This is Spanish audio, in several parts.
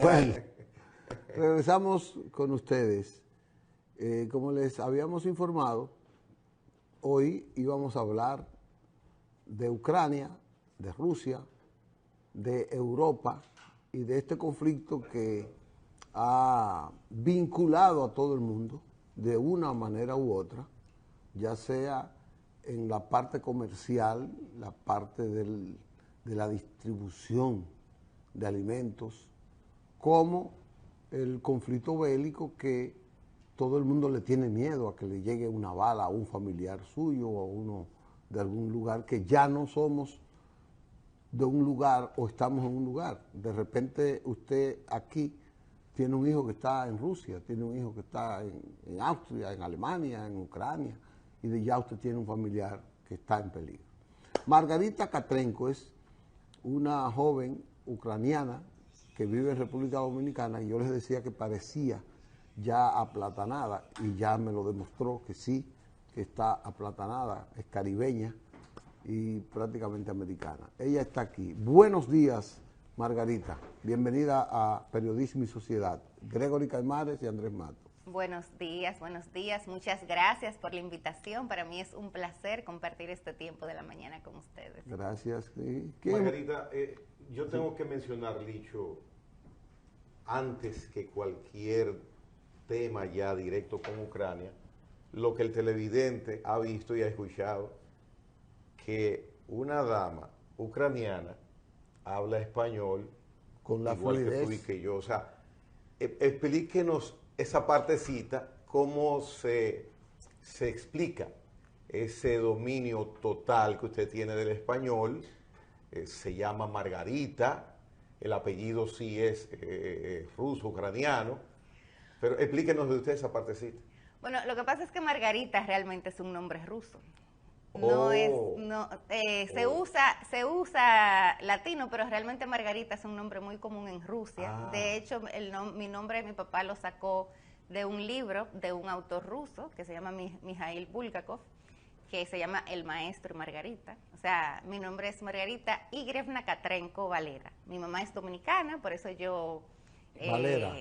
Bueno, regresamos con ustedes. Como les habíamos informado, hoy íbamos a hablar de Ucrania, de Rusia, de Europa y de este conflicto que ha vinculado a todo el mundo de una manera u otra, ya sea en la parte comercial, la parte de la distribución de alimentos, como el conflicto bélico que todo el mundo le tiene miedo a que le llegue una bala a un familiar suyo o a uno de algún lugar, que ya no somos de un lugar o estamos en un lugar. De repente usted aquí tiene un hijo que está en Rusia, tiene un hijo que está en Austria, en Alemania, en Ucrania, y ya usted tiene un familiar que está en peligro. Margarita Katrenko es una joven ucraniana que vive en República Dominicana, y yo les decía que parecía ya aplatanada, y ya me lo demostró que sí, que está aplatanada, es caribeña y prácticamente americana. Ella está aquí. Buenos días, Margarita. Bienvenida a Periodismo y Sociedad. Gregory Caimares y Andrés Mato. Buenos días, buenos días. Muchas gracias por la invitación. Para mí es un placer compartir este tiempo de la mañana con ustedes. Gracias. Margarita, yo tengo que mencionar, Licho, antes que cualquier tema ya directo con Ucrania, lo que el televidente ha visto y ha escuchado, que una dama ucraniana habla español con la igual fluidez que tú y que yo. O sea, explíquenos esa partecita, cómo se explica ese dominio total que usted tiene del español. Se llama Margarita, el apellido sí es ruso, ucraniano, pero explíquenos de usted esa partecita. Bueno, lo que pasa es que Margarita realmente es un nombre ruso. Se usa latino, pero realmente Margarita es un nombre muy común en Rusia. De hecho, mi nombre mi papá lo sacó de un libro de un autor ruso que se llama Mikhail Bulgakov, que se llama El Maestro y Margarita. O sea, mi nombre es Margarita Igorevna Katrenko Valera. Mi mamá es dominicana, por eso yo... Valera.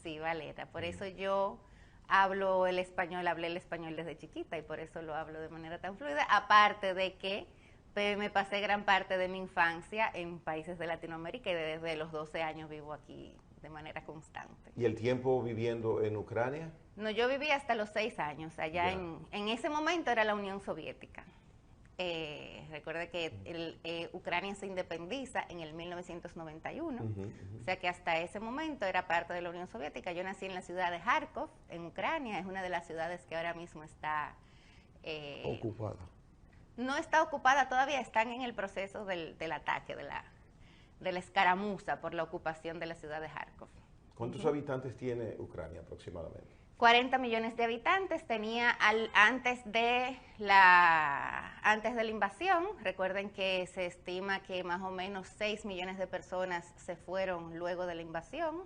Sí, Valera. Por eso yo hablé el español desde chiquita y por eso lo hablo de manera tan fluida. Aparte de que me pasé gran parte de mi infancia en países de Latinoamérica y desde los 12 años vivo aquí de manera constante. ¿Y el tiempo viviendo en Ucrania? No, yo viví hasta los 6 años. Allá en ese momento era la Unión Soviética. Recuerde que Ucrania se independiza en el 1991, o sea que hasta ese momento era parte de la Unión Soviética. Yo nací en la ciudad de Kharkov, en Ucrania, es una de las ciudades que ahora mismo está... ocupada. No está ocupada todavía, están en el proceso del ataque, de la escaramuza por la ocupación de la ciudad de Kharkov. ¿Cuántos habitantes tiene Ucrania aproximadamente? 40 millones de habitantes tenía antes de la invasión. Recuerden que se estima que más o menos 6 millones de personas se fueron luego de la invasión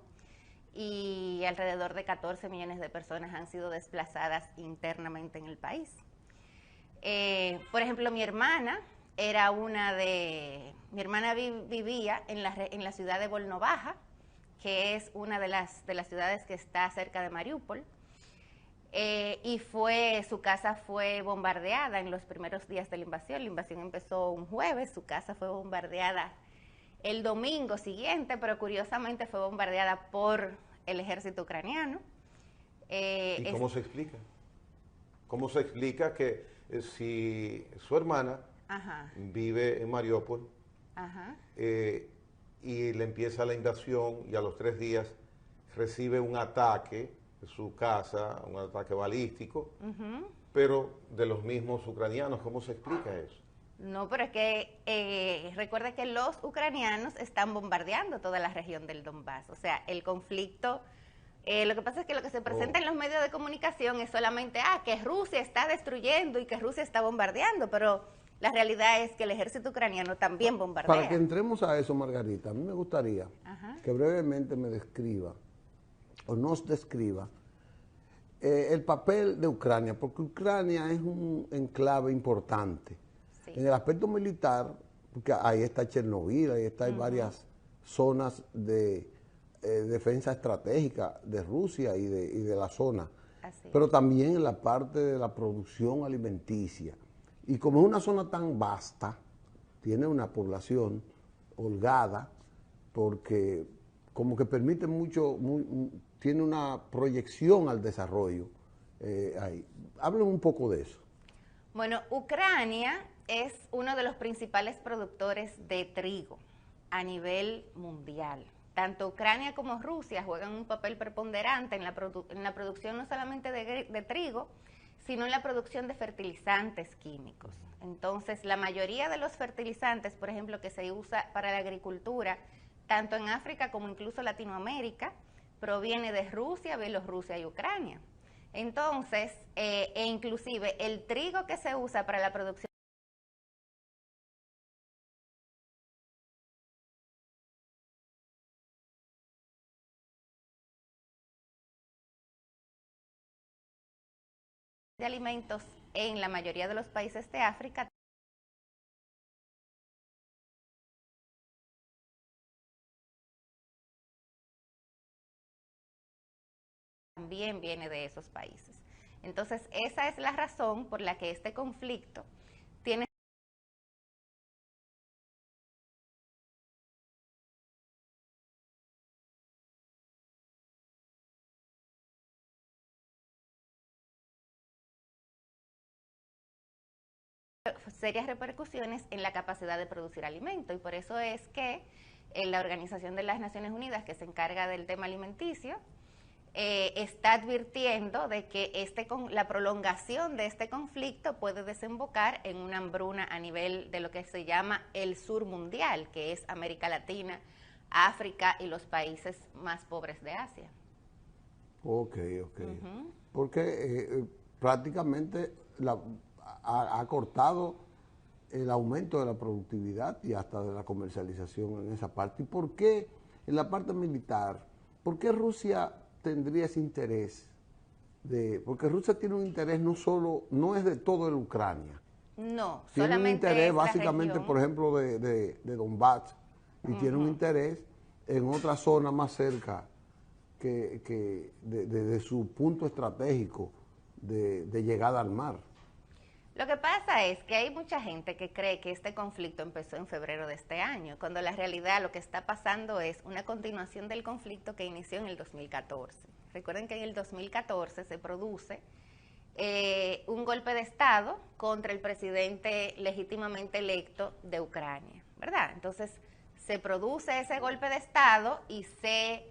y alrededor de 14 millones de personas han sido desplazadas internamente en el país. Por ejemplo, mi hermana vivía en la ciudad de Volnovaja, que es una de las ciudades que está cerca de Mariupol. Y su casa fue bombardeada en los primeros días de la invasión. La invasión empezó un jueves, su casa fue bombardeada el domingo siguiente, pero curiosamente fue bombardeada por el ejército ucraniano. ¿Y cómo se explica? ¿Cómo se explica que si su hermana vive en Mariupol y le empieza la invasión y a los 3 días recibe un ataque de su casa, un ataque balístico, pero de los mismos ucranianos? ¿Cómo se explica eso? No, pero es que recuerda que los ucranianos están bombardeando toda la región del Donbass. O sea, el conflicto, lo que pasa es que lo que se presenta en los medios de comunicación es solamente, que Rusia está destruyendo y que Rusia está bombardeando, pero la realidad es que el ejército ucraniano también bombardea. Para que entremos a eso, Margarita, a mí me gustaría que brevemente me describa, o nos describa, el papel de Ucrania, porque Ucrania es un enclave importante. Sí. En el aspecto militar, porque ahí está Chernobyl, ahí hay varias zonas de defensa estratégica de Rusia y de la zona, Así pero también en la parte de la producción alimenticia. Y como es una zona tan vasta, tiene una población holgada, porque como que permite mucho, tiene una proyección al desarrollo ahí. Hablen un poco de eso. Bueno, Ucrania es uno de los principales productores de trigo a nivel mundial. Tanto Ucrania como Rusia juegan un papel preponderante en la producción no solamente de trigo, sino en la producción de fertilizantes químicos. Entonces, la mayoría de los fertilizantes, por ejemplo, que se usa para la agricultura, tanto en África como incluso Latinoamérica, proviene de Rusia, Bielorrusia y Ucrania. Entonces, e inclusive el trigo que se usa para la producción de alimentos en la mayoría de los países de África también viene de esos países. Entonces, esa es la razón por la que este conflicto tiene serias repercusiones en la capacidad de producir alimento, y por eso es que la Organización de las Naciones Unidas, que se encarga del tema alimenticio, está advirtiendo de que la prolongación de este conflicto puede desembocar en una hambruna a nivel de lo que se llama el sur mundial, que es América Latina, África y los países más pobres de Asia. Ok. Porque prácticamente ha cortado el aumento de la productividad y hasta de la comercialización en esa parte. ¿Y por qué en la parte militar? ¿Por qué Rusia tendría ese interés? Porque Rusia tiene un interés no es de todo el Ucrania. No, tiene solamente un interés es la básicamente, región. Por ejemplo, de Donbass, y tiene un interés en otra zona más cerca de su punto estratégico de llegada al mar. Lo que pasa es que hay mucha gente que cree que este conflicto empezó en febrero de este año, cuando la realidad lo que está pasando es una continuación del conflicto que inició en el 2014. Recuerden que en el 2014 se produce un golpe de Estado contra el presidente legítimamente electo de Ucrania, ¿verdad? Entonces se produce ese golpe de Estado y se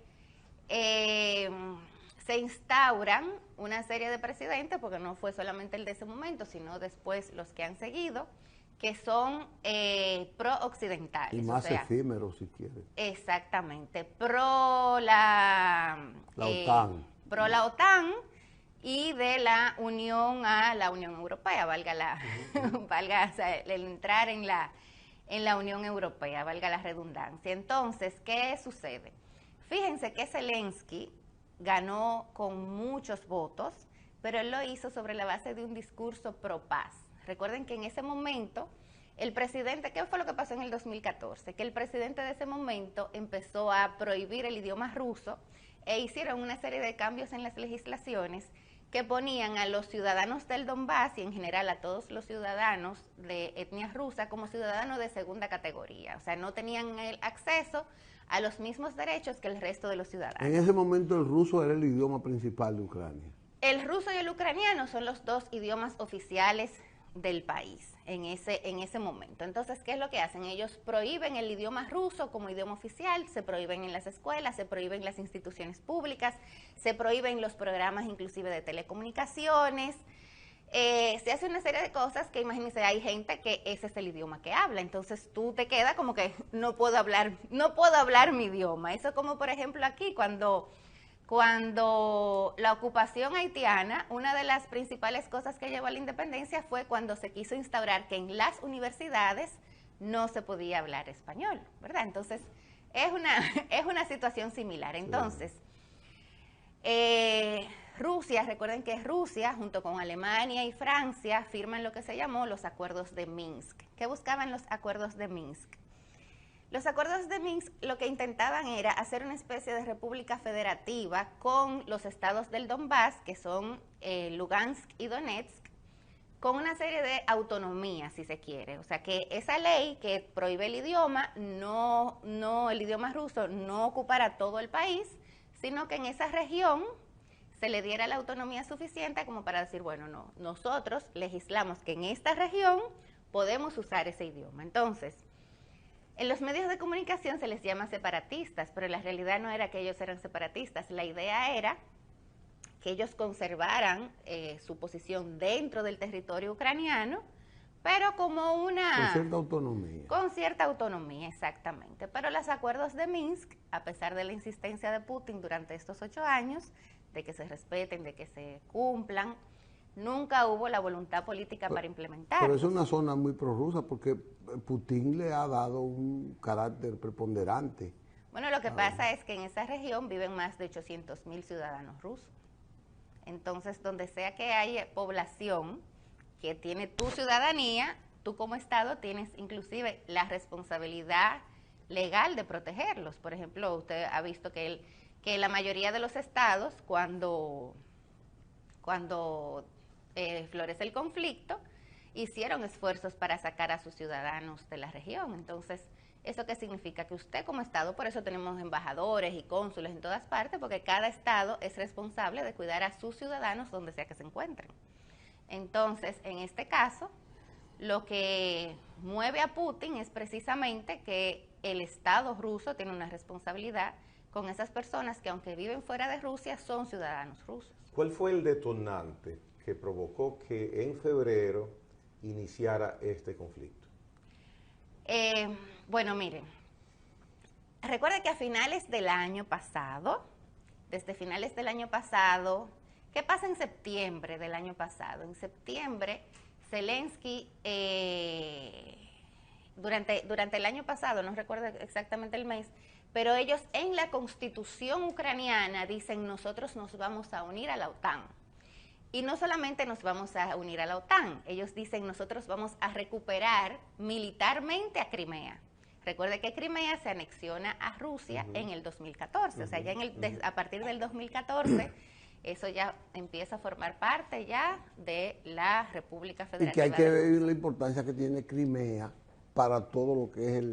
instauran una serie de presidentes, porque no fue solamente el de ese momento, sino después los que han seguido, que son pro-occidentales. Y más efímeros, si quieres. Exactamente, pro la OTAN. Pro la OTAN y de la unión a la Unión Europea, valga o sea, el entrar en la Unión Europea, valga la redundancia. Entonces, ¿qué sucede? Fíjense que Zelensky ganó con muchos votos, pero él lo hizo sobre la base de un discurso pro paz. Recuerden que en ese momento el presidente, ¿qué fue lo que pasó en el 2014? Que el presidente de ese momento empezó a prohibir el idioma ruso e hicieron una serie de cambios en las legislaciones que ponían a los ciudadanos del Donbass y en general a todos los ciudadanos de etnia rusa como ciudadanos de segunda categoría. O sea, no tenían el acceso a los mismos derechos que el resto de los ciudadanos. En ese momento el ruso era el idioma principal de Ucrania. El ruso y el ucraniano son los dos idiomas oficiales del país en ese momento. Entonces, ¿qué es lo que hacen? Ellos prohíben el idioma ruso como idioma oficial, se prohíben en las escuelas, se prohíben en las instituciones públicas, se prohíben los programas inclusive de telecomunicaciones. Se hace una serie de cosas que, imagínense, hay gente que ese es el idioma que habla, entonces tú te quedas como que no puedo hablar mi idioma. Eso como por ejemplo aquí cuando la ocupación haitiana, una de las principales cosas que llevó a la independencia fue cuando se quiso instaurar que en las universidades no se podía hablar español, ¿verdad? Entonces es una situación similar. Entonces, Rusia, recuerden que Rusia, junto con Alemania y Francia, firman lo que se llamó los acuerdos de Minsk. ¿Qué buscaban los acuerdos de Minsk? Los acuerdos de Minsk lo que intentaban era hacer una especie de república federativa con los estados del Donbass, que son Lugansk y Donetsk, con una serie de autonomías, si se quiere. O sea, que esa ley que prohíbe el idioma, el idioma ruso no ocupara todo el país, sino que en esa región se le diera la autonomía suficiente como para decir, bueno, no, nosotros legislamos que en esta región podemos usar ese idioma. Entonces, en los medios de comunicación se les llama separatistas, pero la realidad no era que ellos eran separatistas. La idea era que ellos conservaran su posición dentro del territorio ucraniano, pero como una... Con cierta autonomía. Con cierta autonomía, exactamente. Pero los acuerdos de Minsk, a pesar de la insistencia de Putin durante estos 8 años, de que se respeten, de que se cumplan, nunca hubo la voluntad política para implementarlos. Pero es una zona muy prorrusa porque Putin le ha dado un carácter preponderante. Bueno, lo que pasa es que en esa región viven más de 800,000 ciudadanos rusos. Entonces, donde sea que haya población que tiene tu ciudadanía, tú como Estado tienes inclusive la responsabilidad legal de protegerlos. Por ejemplo, usted ha visto que la mayoría de los estados, cuando florece el conflicto, hicieron esfuerzos para sacar a sus ciudadanos de la región. Entonces, ¿eso qué significa? Que usted como Estado, por eso tenemos embajadores y cónsules en todas partes, porque cada Estado es responsable de cuidar a sus ciudadanos donde sea que se encuentren. Entonces, en este caso, lo que mueve a Putin es precisamente que el Estado ruso tiene una responsabilidad con esas personas que, aunque viven fuera de Rusia, son ciudadanos rusos. ¿Cuál fue el detonante que provocó que en febrero iniciara este conflicto? Bueno, miren, recuerde que a finales del año pasado, desde finales del año pasado, ¿qué pasa en septiembre del año pasado? En septiembre, Zelensky, durante el año pasado, no recuerdo exactamente el mes, pero ellos en la constitución ucraniana dicen, nosotros nos vamos a unir a la OTAN. Y no solamente nos vamos a unir a la OTAN, ellos dicen, nosotros vamos a recuperar militarmente a Crimea. Recuerde que Crimea se anexiona a Rusia en el 2014, o sea, ya a partir del 2014, eso ya empieza a formar parte ya de la República Federativa. Y que hay que ver la importancia que tiene Crimea para todo lo que es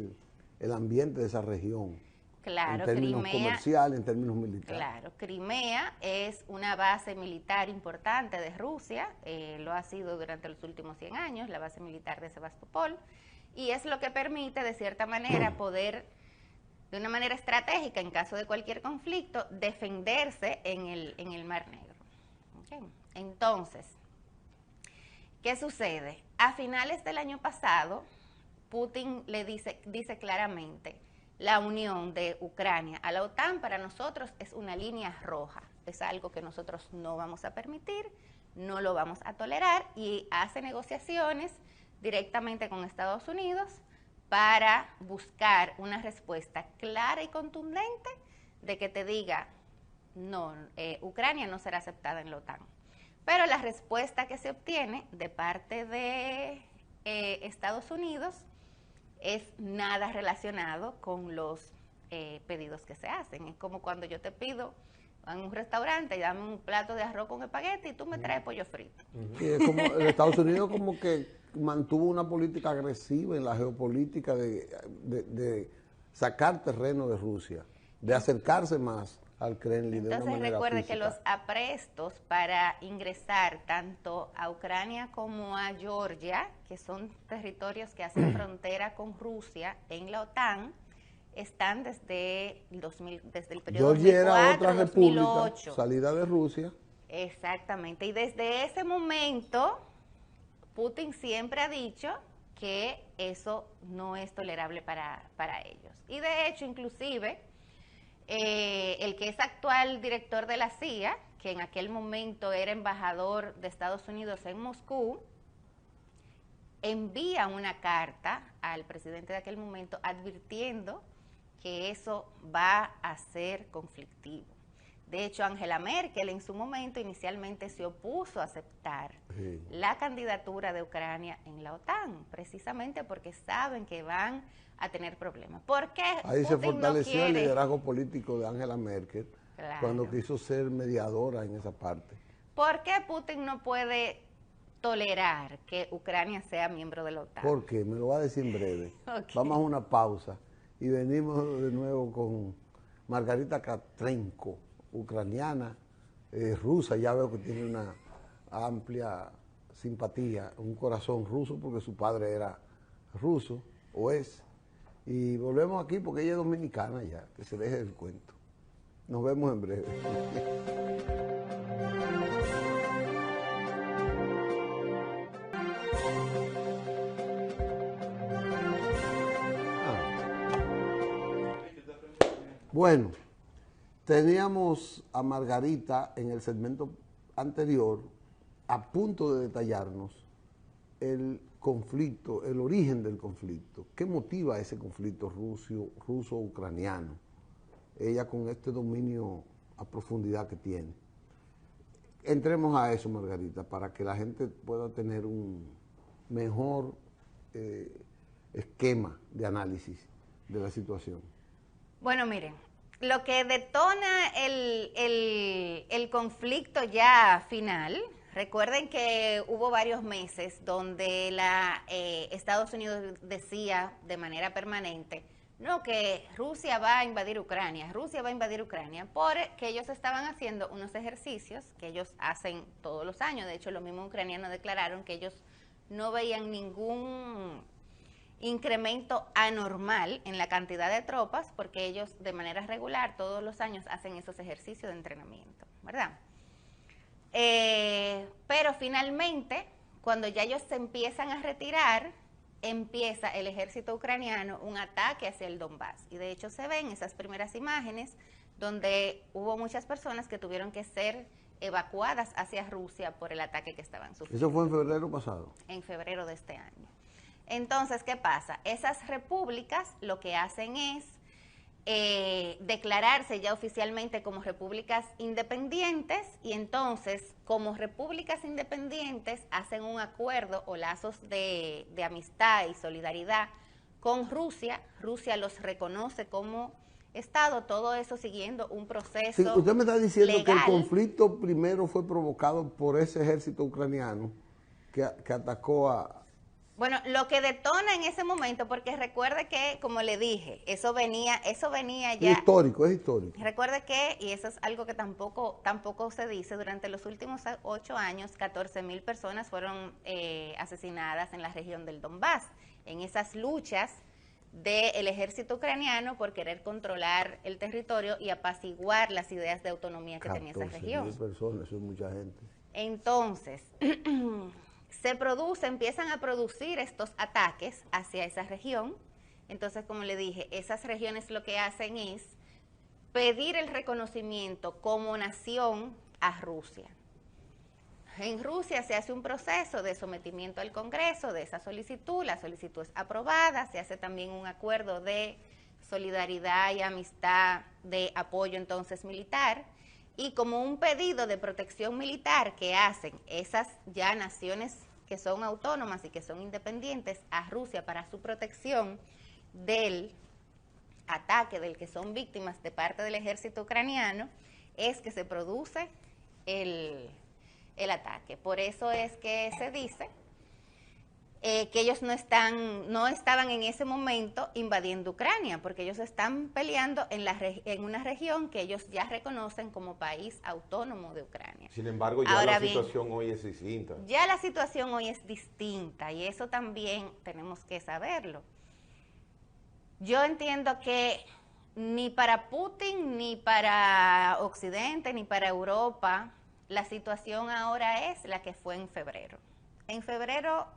el ambiente de esa región. Claro, en términos comerciales, en términos militares. Claro, Crimea es una base militar importante de Rusia, lo ha sido durante los últimos 100 años, la base militar de Sebastopol, y es lo que permite, de cierta manera, poder, de una manera estratégica, en caso de cualquier conflicto, defenderse en el Mar Negro. Okay. Entonces, ¿qué sucede? A finales del año pasado, Putin le dice claramente, la unión de Ucrania a la OTAN para nosotros es una línea roja, es algo que nosotros no vamos a permitir, no lo vamos a tolerar, y hace negociaciones directamente con Estados Unidos para buscar una respuesta clara y contundente de que te diga, no, Ucrania no será aceptada en la OTAN. Pero la respuesta que se obtiene de parte de Estados Unidos es nada relacionado con los pedidos que se hacen. Es como cuando yo te pido en un restaurante, dame un plato de arroz con espagueti y tú me traes pollo frito. Sí, es como Estados Unidos como que mantuvo una política agresiva en la geopolítica de sacar terreno de Rusia, de acercarse más al Kremlin. Entonces, de una manera recuerde física. que los aprestos para ingresar tanto a Ucrania como a Georgia, que son territorios que hacen frontera con Rusia en la OTAN, están desde el periodo Georgia 2004, era otra 2008. república salida de Rusia. Exactamente, y desde ese momento Putin siempre ha dicho que eso no es tolerable para ellos. Y de hecho, inclusive, el que es actual director de la CIA, que en aquel momento era embajador de Estados Unidos en Moscú, envía una carta al presidente de aquel momento advirtiendo que eso va a ser conflictivo. De hecho, Angela Merkel en su momento inicialmente se opuso a aceptar la candidatura de Ucrania en la OTAN, precisamente porque saben que van a tener problemas. ¿Por qué Ahí se Putin fortaleció no el quiere? liderazgo político de Angela Merkel cuando Claro. quiso ser mediadora en esa parte. ¿Por qué Putin no puede tolerar que Ucrania sea miembro de la OTAN? ¿Por qué? Me lo va a decir en breve. Ok. Vamos a una pausa y venimos de nuevo con Margarita Katrenko, ucraniana, rusa. Ya veo que tiene una amplia simpatía, un corazón ruso porque su padre era ruso o es. Y volvemos aquí porque ella es dominicana ya, que se deje el cuento. Nos vemos en breve. Bueno, teníamos a Margarita en el segmento anterior a punto de detallarnos el conflicto, el origen del conflicto. ¿Qué motiva ese conflicto ruso-ucraniano? Ella con este dominio a profundidad que tiene. Entremos a eso, Margarita, para que la gente pueda tener un mejor esquema de análisis de la situación. Bueno, miren, lo que detona el conflicto ya final, recuerden que hubo varios meses donde Estados Unidos decía de manera permanente, no, que Rusia va a invadir Ucrania, porque ellos estaban haciendo unos ejercicios que ellos hacen todos los años. De hecho, los mismos ucranianos declararon que ellos no veían ningún incremento anormal en la cantidad de tropas, porque ellos de manera regular todos los años hacen esos ejercicios de entrenamiento, ¿verdad? Pero finalmente, cuando ya ellos se empiezan a retirar, empieza el ejército ucraniano un ataque hacia el Donbass. Y de hecho se ven esas primeras imágenes donde hubo muchas personas que tuvieron que ser evacuadas hacia Rusia por el ataque que estaban sufriendo. ¿Eso fue en febrero pasado? En febrero de este año. Entonces, ¿qué pasa? Esas repúblicas lo que hacen es declararse ya oficialmente como repúblicas independientes, y entonces, como repúblicas independientes, hacen un acuerdo o lazos de amistad y solidaridad con Rusia. Rusia los reconoce como Estado, todo eso siguiendo un proceso Sí, usted me está diciendo legal. que el conflicto primero fue provocado por ese ejército ucraniano que atacó a... Bueno, lo que detona en ese momento, porque recuerde que, como le dije, eso venía ya... Es histórico. Recuerde que, y eso es algo que tampoco se dice, durante los últimos 8 años, 14,000 personas fueron asesinadas en la región del Donbass, en esas luchas del ejército ucraniano por querer controlar el territorio y apaciguar las ideas de autonomía que tenía esa región. 14,000 personas, eso es mucha gente. Entonces, empiezan a producir estos ataques hacia esa región. Entonces, como le dije, esas regiones lo que hacen es pedir el reconocimiento como nación a Rusia. En Rusia se hace un proceso de sometimiento al Congreso de esa solicitud, la solicitud es aprobada, se hace también un acuerdo de solidaridad y amistad de apoyo entonces militar, y como un pedido de protección militar que hacen esas ya naciones que son autónomas y que son independientes a Rusia para su protección del ataque del que son víctimas de parte del ejército ucraniano, es que se produce el ataque. Por eso es que se dice que ellos no estaban en ese momento invadiendo Ucrania, porque ellos están peleando en una región que ellos ya reconocen como país autónomo de Ucrania. Sin embargo, ya Ahora la bien, situación hoy es distinta. Ya la situación hoy es distinta, y eso también tenemos que saberlo. Yo entiendo que ni para Putin, ni para Occidente, ni para Europa, la situación ahora es la que fue en febrero. En febrero,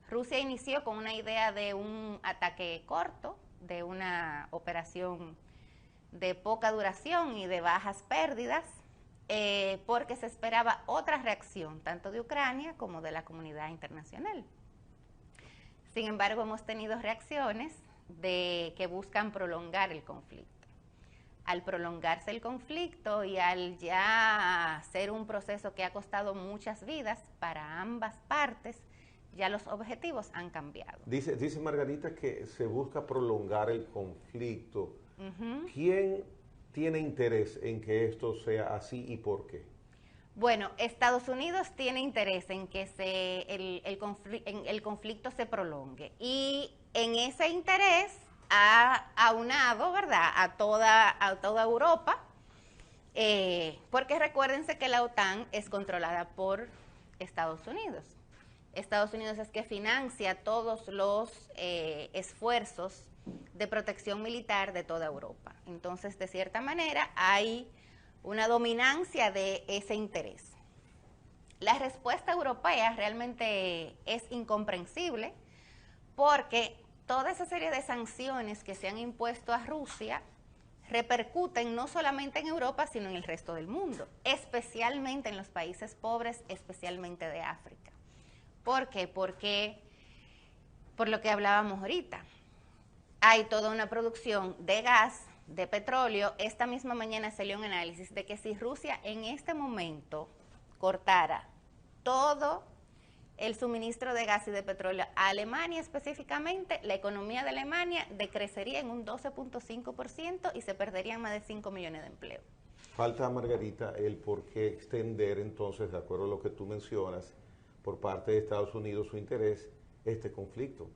Rusia inició con una idea de un ataque corto, de una operación de poca duración y de bajas pérdidas, porque se esperaba otra reacción, tanto de Ucrania como de la comunidad internacional. Sin embargo, hemos tenido reacciones que buscan prolongar el conflicto. al prolongarse el conflicto y al ya ser un proceso que ha costado muchas vidas para ambas partes, ya los objetivos han cambiado. Dice Margarita que se busca prolongar el conflicto. ¿Quién tiene interés en que esto sea así y por qué? Bueno, Estados Unidos tiene interés en que el conflicto se prolongue y en ese interés ha aunado, ¿verdad?, a toda Europa, porque recuérdense que la OTAN es controlada por Estados Unidos. Estados Unidos es que financia todos los esfuerzos de protección militar de toda Europa. Entonces, de cierta manera, hay una dominancia de ese interés. La respuesta europea realmente es incomprensible porque toda esa serie de sanciones que se han impuesto a Rusia repercuten no solamente en Europa, sino en el resto del mundo, especialmente en los países pobres, especialmente de África. ¿Por qué? Porque, por lo que hablábamos ahorita, hay toda una producción de gas, de petróleo. Esta misma mañana salió un análisis de que si Rusia en este momento cortara todo el suministro de gas y de petróleo a Alemania específicamente, la economía de Alemania decrecería en un 12.5% y se perderían más de 5 millones de empleos. Falta, Margarita, el por qué extender entonces, de acuerdo a lo que tú mencionas, por parte de Estados Unidos su interés, este conflicto.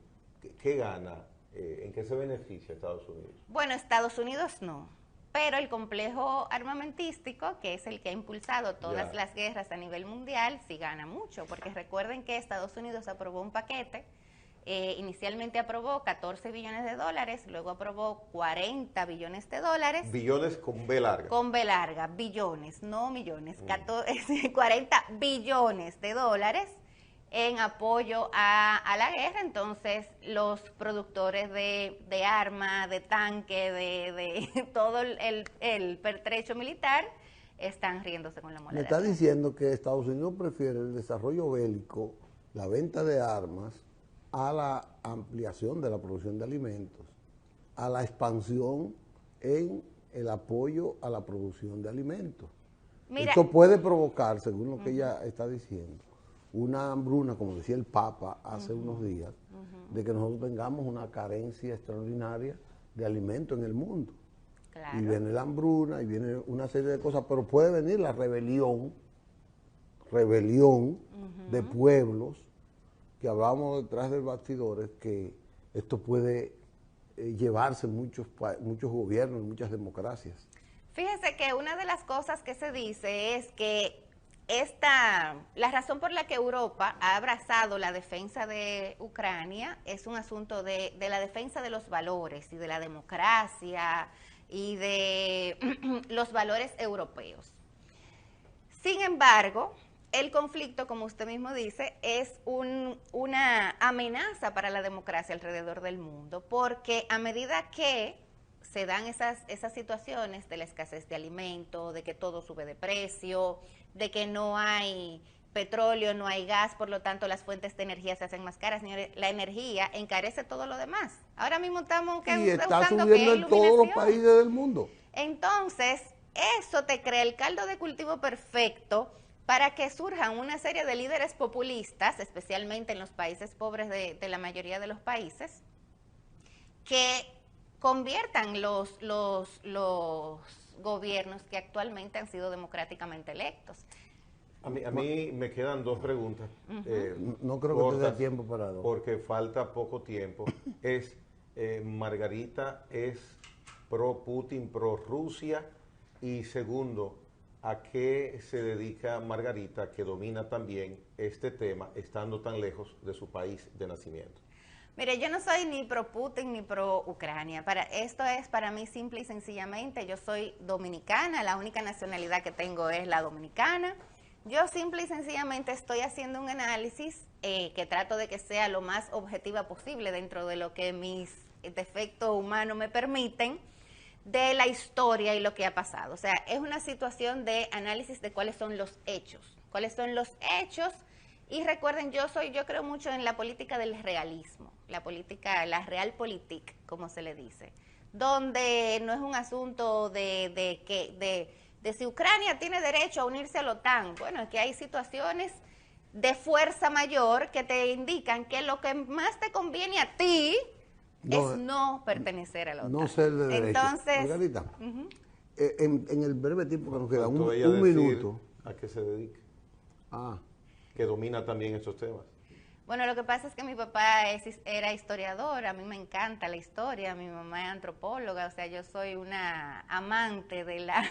¿Qué gana? ¿En qué se beneficia Estados Unidos? Bueno, Estados Unidos no, pero el complejo armamentístico, que es el que ha impulsado todas las guerras a nivel mundial, sí gana mucho, porque recuerden que Estados Unidos aprobó un paquete, inicialmente aprobó 14 billones de dólares, luego aprobó 40 billones de dólares. Billones con B larga. Con B larga, billones, no millones, 40 billones de dólares en apoyo a la guerra. Entonces los productores de armas, de tanque, de todo el pertrecho militar están riéndose con la moneda. Me está diciendo que Estados Unidos prefiere el desarrollo bélico, la venta de armas, a la ampliación de la producción de alimentos, a la expansión en el apoyo a la producción de alimentos. Mira, esto puede provocar, según lo que ella está diciendo, una hambruna, como decía el Papa hace unos días, de que nosotros tengamos una carencia extraordinaria de alimentos en el mundo. Claro. Y viene la hambruna, y viene una serie de cosas, pero puede venir la rebelión de pueblos, que hablábamos detrás del bastidores, que esto puede llevarse muchos gobiernos, muchas democracias. Fíjese que una de las cosas que se dice es que la razón por la que Europa ha abrazado la defensa de Ucrania es un asunto de la defensa de los valores y de la democracia y de los valores europeos. Sin embargo, el conflicto, como usted mismo dice, es una amenaza para la democracia alrededor del mundo, porque a medida que se dan esas situaciones de la escasez de alimentos, de que todo sube de precio, de que no hay petróleo, no hay gas, por lo tanto las fuentes de energía se hacen más caras. Señores, la energía encarece todo lo demás. Ahora mismo estamos y está usando subiendo en todos los países del mundo. Entonces, eso te crea el caldo de cultivo perfecto para que surjan una serie de líderes populistas, especialmente en los países pobres de la mayoría de los países, que conviertan los gobiernos que actualmente han sido democráticamente electos. A mí me quedan dos preguntas. No creo que te dé tiempo para dos. Porque falta poco tiempo. Margarita es pro Putin, pro Rusia. Y segundo, ¿a qué se dedica Margarita, que domina también este tema, estando tan lejos de su país de nacimiento? Mire, yo no soy ni pro Putin ni pro Ucrania. Esto es para mí simple y sencillamente, yo soy dominicana, la única nacionalidad que tengo es la dominicana. Yo simple y sencillamente estoy haciendo un análisis que trato de que sea lo más objetiva posible dentro de lo que mis defectos humanos me permiten, de la historia y lo que ha pasado. O sea, es una situación de análisis de cuáles son los hechos. Y recuerden, yo creo mucho en la política del realismo, la realpolitik, como se le dice, donde no es un asunto de si Ucrania tiene derecho a unirse a la OTAN. Bueno, es que hay situaciones de fuerza mayor que te indican que lo que más te conviene a ti es no pertenecer a la OTAN. No ser de derecho. Entonces, Margarita, en el breve tiempo que nos queda, Faltó ella un decir minuto. ¿A qué se dedica? Ah, Que domina también estos temas. bueno, lo que pasa es que mi papá era historiador, a mí me encanta la historia, mi mamá es antropóloga, o sea, yo soy una amante de la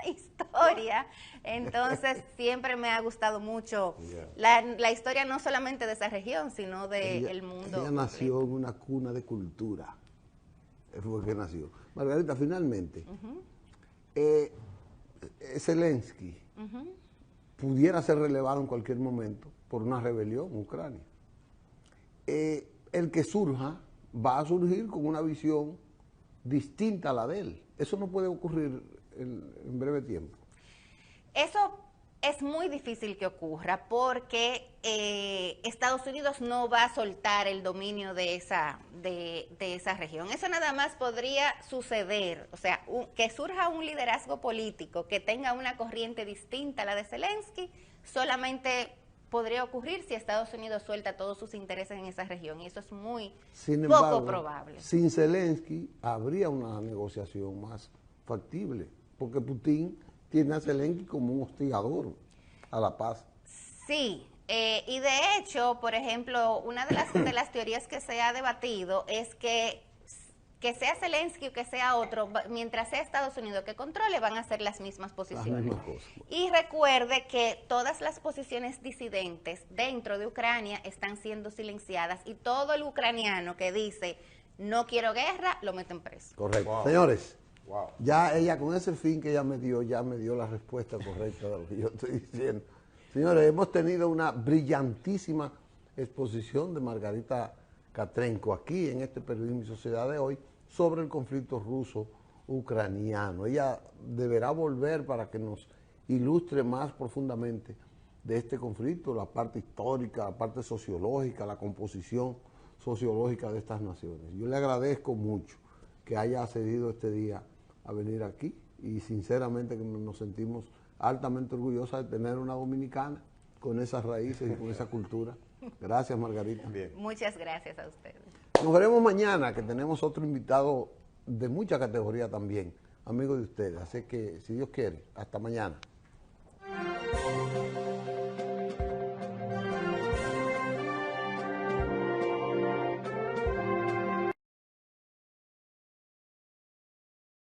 historia, entonces siempre me ha gustado mucho la historia no solamente de esa región, sino del mundo. Ella nació en una cuna de cultura, fue que nació. Margarita, finalmente, Zelensky pudiera ser relevado en cualquier momento por una rebelión en Ucrania. El que surja va a surgir con una visión distinta a la de él. Eso no puede ocurrir en breve tiempo. Eso es muy difícil que ocurra porque Estados Unidos no va a soltar el dominio de esa región. Eso nada más podría suceder, o sea, que surja un liderazgo político que tenga una corriente distinta a la de Zelensky, solamente podría ocurrir si Estados Unidos suelta todos sus intereses en esa región, y eso es muy poco probable. Sin Zelensky habría una negociación más factible, porque Putin tiene a Zelensky como un hostigador a la paz. Sí, y de hecho, por ejemplo, una de las teorías que se ha debatido es que sea Zelensky o que sea otro, mientras sea Estados Unidos que controle, van a ser las mismas posiciones. Las mismas cosas. Y recuerde que todas las posiciones disidentes dentro de Ucrania están siendo silenciadas, y todo el ucraniano que dice no quiero guerra, lo meten preso. Correcto. Wow. Señores, Wow. ya ella con ese fin que ella me dio, ya me dio la respuesta correcta de lo que yo estoy diciendo. Señores, hemos tenido una brillantísima exposición de Margarita Katrenko aquí en este Periodismo y Sociedad de hoy sobre el conflicto ruso-ucraniano. Ella deberá volver para que nos ilustre más profundamente de este conflicto, la parte histórica, la parte sociológica, la composición sociológica de estas naciones. Yo le agradezco mucho que haya accedido este día a venir aquí, y sinceramente que nos sentimos altamente orgullosas de tener una dominicana con esas raíces y con esa cultura. Gracias, Margarita. Bien. Muchas gracias a ustedes. Nos veremos mañana, que tenemos otro invitado de mucha categoría también, amigo de ustedes. Así que, si Dios quiere, hasta mañana.